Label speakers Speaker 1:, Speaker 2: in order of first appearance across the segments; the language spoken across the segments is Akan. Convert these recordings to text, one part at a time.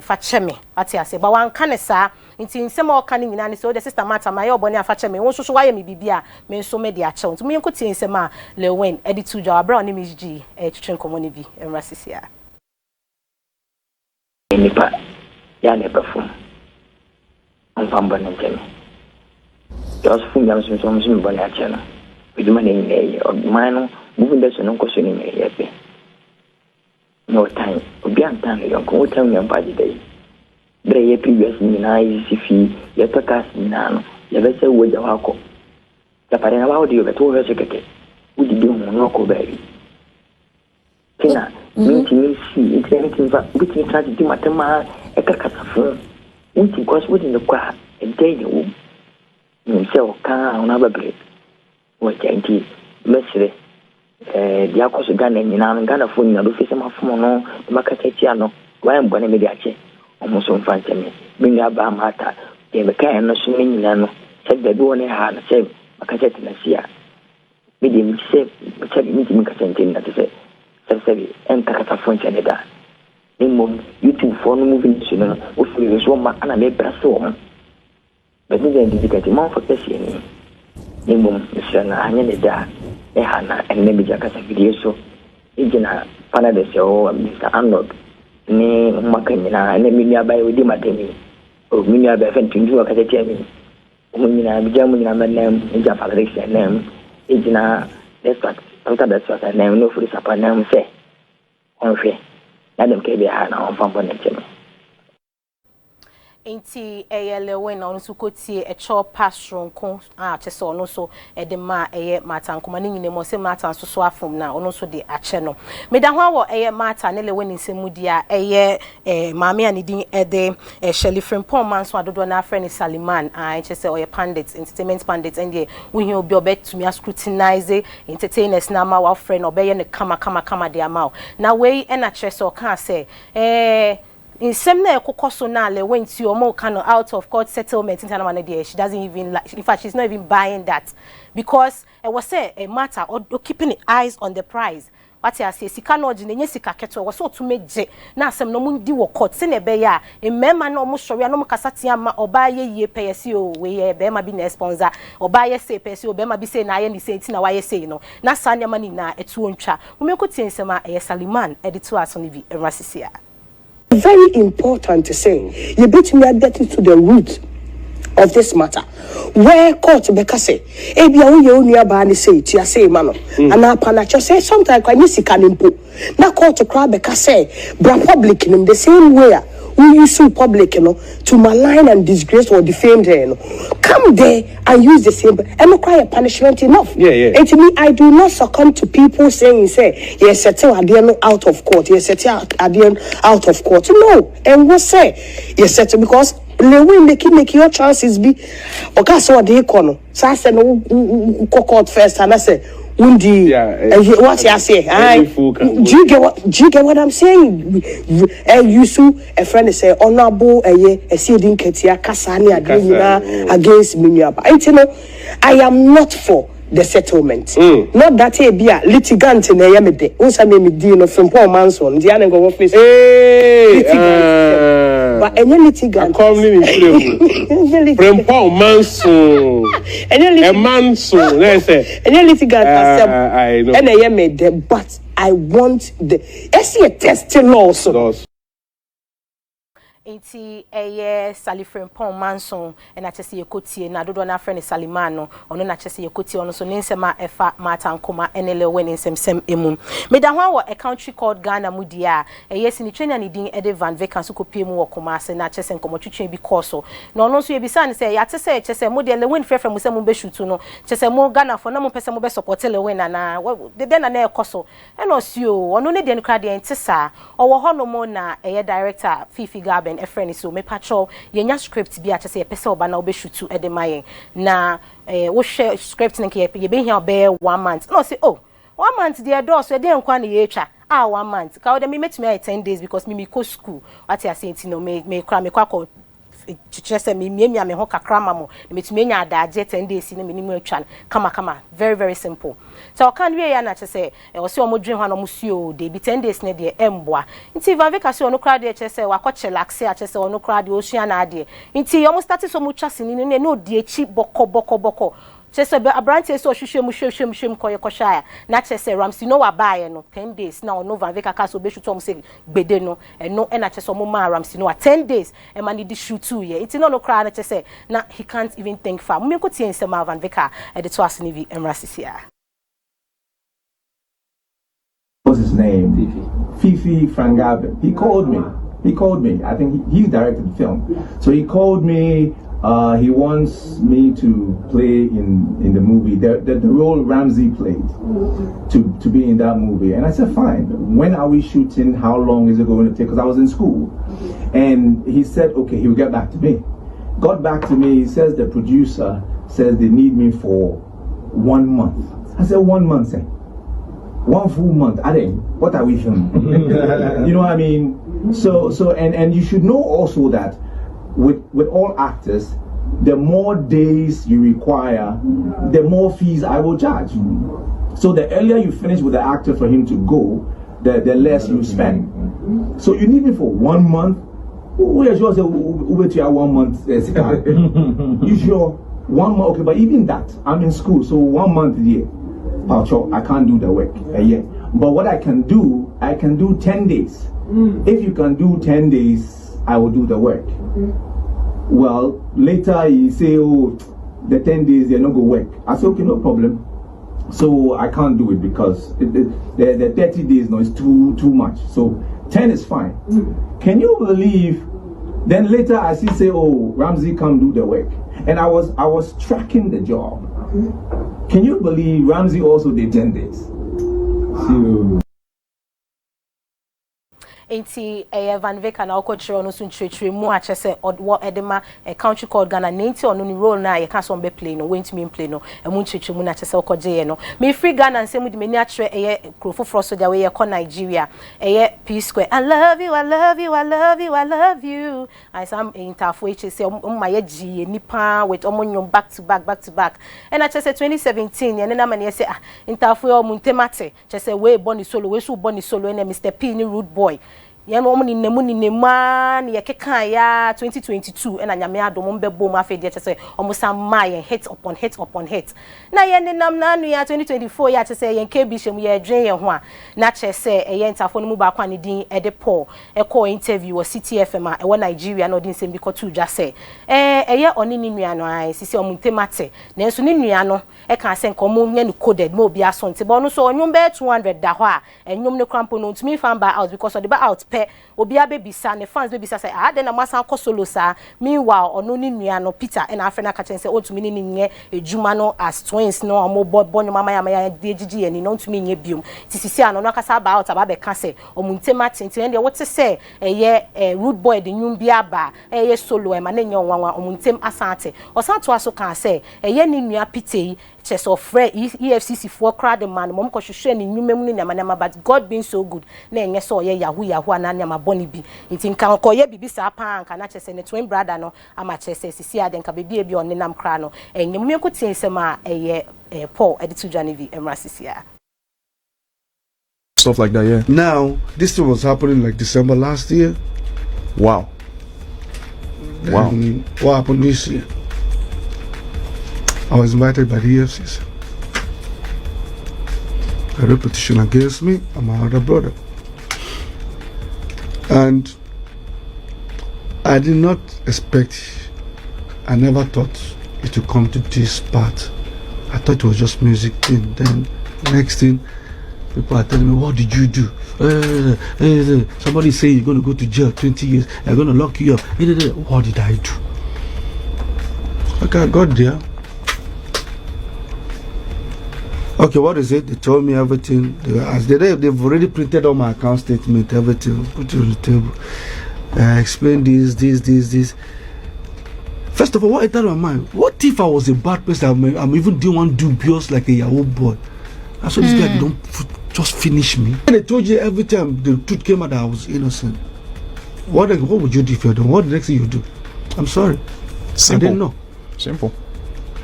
Speaker 1: fa cheme ati ase ba wan ka ne saa nti nsem o ka ne nyina ne so the sister mata ma ye obone afa cheme won so waye me bibia me nso me de ache nti me nkotie nsem a Lilwin edi tu jaw abra oni miji twetwen komoni bi emrasisia
Speaker 2: nipa ya ne bafum amfamba ne nteme just fun jam so bone ache no biduma ne ne manu mu nda so no nkoso ne me yebe no time obi antan yo ko time ya baji dai bre ye previous ni na isi fi ye takas ni na no ye be se wo jawa ko ya pare na bawo dio beto ho se keke udi bi ho no ko bari kina minti ni si internet va biti tra di matema e ka kasafo unti ko so di kwa e dai ni wo ni se o ka ona babre wo janti mesre dia koso Ghana nyina Ghana fo nyina do fese mafomo no makakati ano wa mbone me diache omuso mfante me binga ba mata ye be kan no so nyina no se da do ne ha na se makakati na sia me di mi se mi kakati na se se en kakata fo nche da ni mo YouTube fo no movie so no o fi so ma ana me braso mo be ni den dikati mo fo pese ni mo se na anya ne da hana enne bi jaka sa video so ijina pana de so Mr. Arnold ni makanyina enne mi abai odi matemi o mi abai fen tunju akata tiami o mi na bi jamu ni na manem ija falrex nem ijina despat anta despat nem no furi sapa nem se onfe na dem ke bi hana on fambo ne temi
Speaker 1: enti Lilwin on su kotie e cho pasron ko chese ono so e de ma mata nkoma ni nyine mo se mata so so afom na ono so de ache no me da ho awo mata ne Lilwin nsemudia maame ani din de Shirley Frimpong man so adodo na afre ni Saliman chese oye pandit entertainment pandit and we hear obi obetumi scrutinize entertainers na ma wa friend obeye ne kama de amao na we na chese o kan say in some na ekokoso na Lilwin ti omo kind of out of court settlement in Tanama there she doesn't even like, in fact she's not even buying that because it was a matter or keeping eyes on the prize what I say sika no nye sika keto was so to meje na asem no mu di wo court se na be ya e mema na omo sori no kasa tia ma oba ye pesi o we ye be ma bi na sponsor oba ye say pesi o be ma bi say na ye ni say na wa ye say no na sa nya ma ni na etu ontwa wo me ko tie nsema Saliman editu aso ni bi enrasisia.
Speaker 3: Very important to say, you bet me get to the root of this matter. Where court bekase, ebia wo ye onua ba ne say ti ase ma no, ana panacho say sometimes kwa nisi kanimpo. Na court kra bekase, bra public in the same way we use public to malign and disgrace or defame them. Come there and use the same and require punishment enough. And to me, I do not succumb to people saying, say, yes, settle again out of court, yes, settle again out of court. No, and what say, yes, settle because Lilwin make your chances be okay, so what they call so I said no court first and I said Undi, what you say? Do you get what I'm saying? You so a friend say honorable a seeding ketia kasani against Minyaba. I am not for the settlement. Not that he be a litigant in a yamede. Also, me deal from Paul Manson. The other go office. But any litigant.
Speaker 4: From Paul Manson. A Manson. Let's say.
Speaker 3: Any litigant. I know. And I yamede. But I want the. I see a testing law.
Speaker 1: Enti Shirley Frimpong manson and achese yekotie na dodo na friend Salimano ono na achese yekotie ono so nsema efa mata Ankomah and Lilwin nsem emu me da ho a country called Ghana mudia yesi ni twenya ni din Van Vicker so kopie mu wokoma ase na achese nkomotwetwe bi course no ono so yebisa ne se yate se chese mu de Lilwin frefre mu se mu be shutu no chese mu Ghana for na mu pese mu be support Lilwin na de den na ekoso e no sio ono ne de nkra de ntisa owo hono mo na director Fifi Garben a friend so me patrol yenya script bi a chese pese oba na obeshutu edemayen na wo share script nke ye be hia obe 1 month no say oh 1 month dey door so dey nkwa na ye twa 1 month ka o de me metumi 10 days because me go school what you say no me kwa just say me ho kakra mamo me tumi nya adaje 10 days ni me ni mu atwa kama very very simple so kan we ya na che say e wo se o modwen ho na musuo de bi 10 days ne de emboa nti Van Vicker se ono kra de che say wakọ chillax a che say ono kra de osua na ade nti yo mo start so mu twa sini ne no de echi boko chese be abrantie so hwehwem koye koshaya na chese Ramsey no wa baaye no 10 days na ono Van Vicker ka so be shoot am say gbede no eno na chese mo ma Ramsey no 10 days e ma need shoot 2 year it no cry na chese na he can't even think far me ko tie nsem Van Vicker e de to asene vi emrasisia.
Speaker 5: What's his name? Fifi Frangabe. He called me. I think he directed the film. So he called me. He wants me to play in the movie, the role Ramsey played, to be in that movie. And I said, fine. When are we shooting? How long is it going to take? Because I was in school. And he said, okay, he'll get back to me. Got back to me. He says the producer says they need me for 1 month. I said, 1 month, sir. 1 full month. I think, what are we filming? You know what I mean? So, and you should know also that with all actors, the more days you require, the more fees I will charge. So the earlier you finish with the actor for him to go, the less you spend. So you need me for 1 month. We are sure wait to 1 month. You sure 1 month? Okay, but even that, I'm in school, so 1 month a year. I can't do the work a year. But what I can do 10 days. If you can do 10 days, I will do the work. Well, later he say, oh, the 10 days they're not going to work. I say, okay, no problem. So I can't do it because the 30 days no is too much. So 10 is fine. Can you believe? Then later I say, oh, Ramsey can't do the work, and I was tracking the job. Can you believe Ramsey also did 10 days?
Speaker 1: Enti Van Vicker na okochiro no so ntwetwe mu a chese odwo edema a country called Ghana nenti ono ni role na ye ka so be play no went me play no emu ntwetwe mu na chese okoje ye no me free Ghana nsemu di meni atwere eye krofofro so dia we ye ko Nigeria eye P Square I love you I love you I love you I love you I sam interfo eche se ma ye ji nipa with omonyom back to back and I chese 2017 ye na mane ye se interfo o muntemate chese we boni solo we su boni solo ene Mr P ni rude boy yẹn mo ni nemu ni nema ni yekekan ya 2022 ena nyame adom mbebo mu afede chese omusa ma hit upon hit na yẹn ni nam na anu ya 2024 ya chese yẹn kebi hwem ye dwen yẹn ho a na chese yẹn ntafo no mu ba kwa ne din ede Paul eko interview o CTFM a ewo Nigeria na odin sem bi ko tu dwa se eye oni ni nua no ai sisi omuntemate na enso ni nua no e kan se nko mo nya ni coded mo bi aso nte bo no so onwom be 200 da ho a enwom ne krampo no ntumi fan ba out because of the ba out pe obia bebisa ne fans bebisa say den na masa ko solo sa meanwhile ono ni nua no Peter and afena ka chen say otumi ni nye ejuma no as twins no omo bonyo mama ya degigi ani no ntumi nye biom tisisi ano no akasa ba out aba be ka say omuntema tintin de wote say eye rude boy de nyum bia ba eye solo e ma na nye onwanwa omuntem asante osanto aso kan say eye ni nua Peter yi chess of Fred EFCC for crowd man mom ko hwehwe ni nwumem ni nyama but God being so good na enye so ye yahoo na nyama boni bi nti nka ko ye bibi sa pa nka na chese ne twin brother no ama chese sisi ade nka bebi e bi on nam kra no enye mum ko tiensem a eye Paul editu Janevi emrasisia
Speaker 6: stuff like that. Yeah, now this thing was happening like December last year. Wow. What happened this year? I was invited by the EFCC. A repetition against me and my other brother. And I did not expect, I never thought it would come to this part. I thought it was just music thing. Then next thing, people are telling me, what did you do? Somebody say you're going to go to jail 20 years. They're going to lock you up. What did I do? Okay, I got there. Okay, what is it? They told me everything. They've already printed on my account statement, everything, put it on the table. I explained this. First of all, what entered my mind? What if I was a bad person? I'm even doing one dubious like a Yahoo boy. I saw this guy don't just finish me. And they told you every time the truth came out that I was innocent. What would you do if you're doing? What the next thing you do? I'm sorry.
Speaker 7: Simple.
Speaker 6: I didn't know.
Speaker 7: Simple.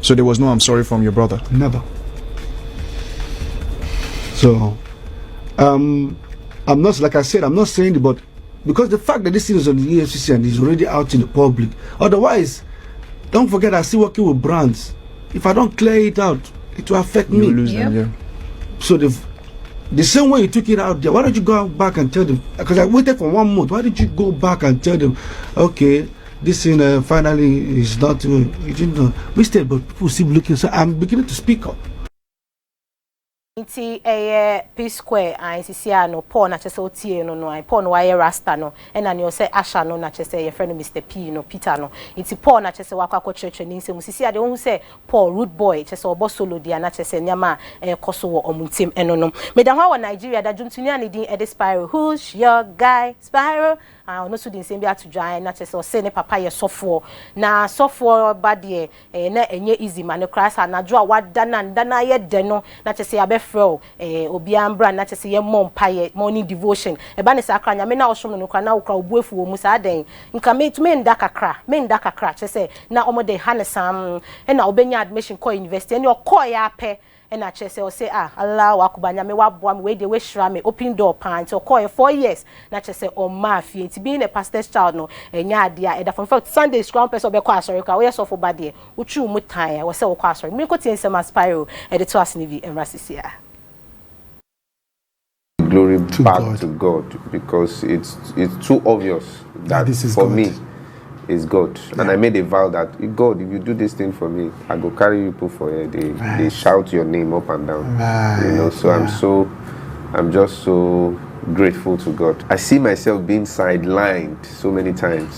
Speaker 7: So there was no I'm sorry from your brother?
Speaker 6: Never. So, I'm not, like I said, I'm not saying it, but because the fact that this thing is on the EFCC and is already out in the public, otherwise, don't forget I'm still working with brands. If I don't clear it out, it will affect me.
Speaker 7: You lose them, yeah.
Speaker 6: So the same way you took it out there, why don't you go back and tell them? Because I waited for 1 month. Why did you go back and tell them, okay, this thing finally is not, you didn't know. We stayed, but people still looking. So I'm beginning to speak up.
Speaker 1: Inti P Square and no Paul na chese otie no Paul no wire rasta no and you say Asha no na chese your friend Mr. P no Peter no inti Paul na chese wakwa church ni nsem sisi ade won say Paul root boy chese obo solo dia na chese nyama koso wo omuntim eno no medan wa Nigeria da jumtuni ani din Ede Spiral. Who's your guy Spiral? No so din nsem bi atudwan na chese o say ne papa ye sofo na sofo bade na enye easy man no crash na jo wada na ye de no na chese abe fro obi ambra na chese ye mom paye morning devotion e ba ne sakra nya me na osom no kra na okra obuefu wo mu sa den nka me nda kakra chese na omode hanesam e na obenya admission ko university ene okọ ya pe e na chese o say Allah wakubanya me waboa me we de we shira me open door pan to okọ 4 years na chese o ma fie ti being a pastor's child no enya ade a e da from fact Sunday school person be kwa asori ka we so for bad e uchu mu tan we say we kwa asori me ko tie nsem Spiral e de to asinivi emrasisia.
Speaker 8: Glory back to God, because it's too obvious that
Speaker 6: this is
Speaker 8: for
Speaker 6: God.
Speaker 8: me is God. Yeah. And I made a vow that, God, if you do this thing for me, I go carry people for you. They shout your name up and down. You know, so I'm just so grateful to God. I see myself being sidelined so many times.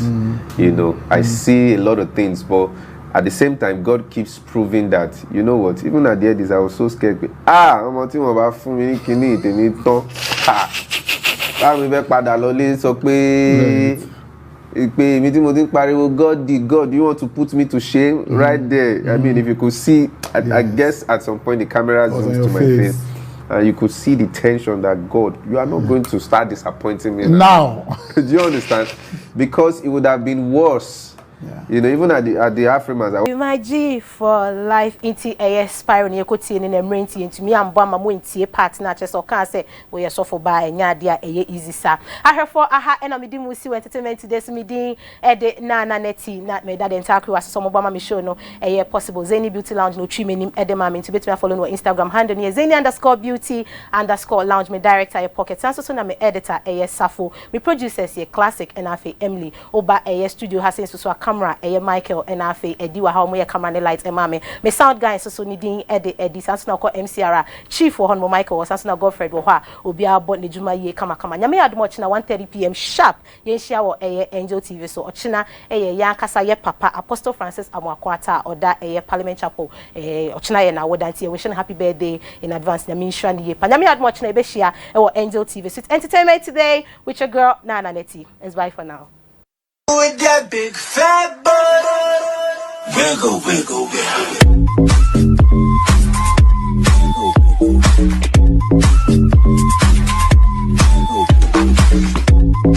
Speaker 8: You know, I see a lot of things, but at the same time, God keeps proving that, you know what, even at the end, I was so scared. I'm not even about me, God, you want to put me to shame right there. I mean, if you could see, I guess at some point the camera zooms to my face. And you could see the tension that, God, you are not going to start disappointing me now. Do you understand? Because it would have been worse. Yeah. You know, even at the Afrimas,
Speaker 1: my G for life into a Spiral near Coty and Emrenti into me and Bama Winty partner just or can't say we are so for by and yadia easy sir. I have for aha and I'm doing with you entertainment today meeting edit nana neti not me that entire crew as some Obama me show no a possible Zany Beauty Lounge no treatment edema to bet me follow no Instagram handle near Zany_beauty_lounge me director your pocket and so na me editor a Safo me producers ye classic and afi Emily oba a studio has so camera Michael and afi edi wa how mo camera ne light mame me sound guy so ni din edi sanso na ko MCR chief for Honmo Michael sanso na Godfred wo ha obi abot ne juma ye kama nyame admo na 1:30 p.m. sharp ye share wo Angel TV so ochina ya kasa ye papa Apostle Francis Amwakwata oda Parliament Chapel ochina ye na wodanti wishing happy birthday in advance nyame nhwa ne ye pa nyame admo na be share wo Angel TV so it's entertainment today with your girl Nana Neti. It's bye for now.
Speaker 9: With that big fat butt, wiggle, wiggle, wiggle.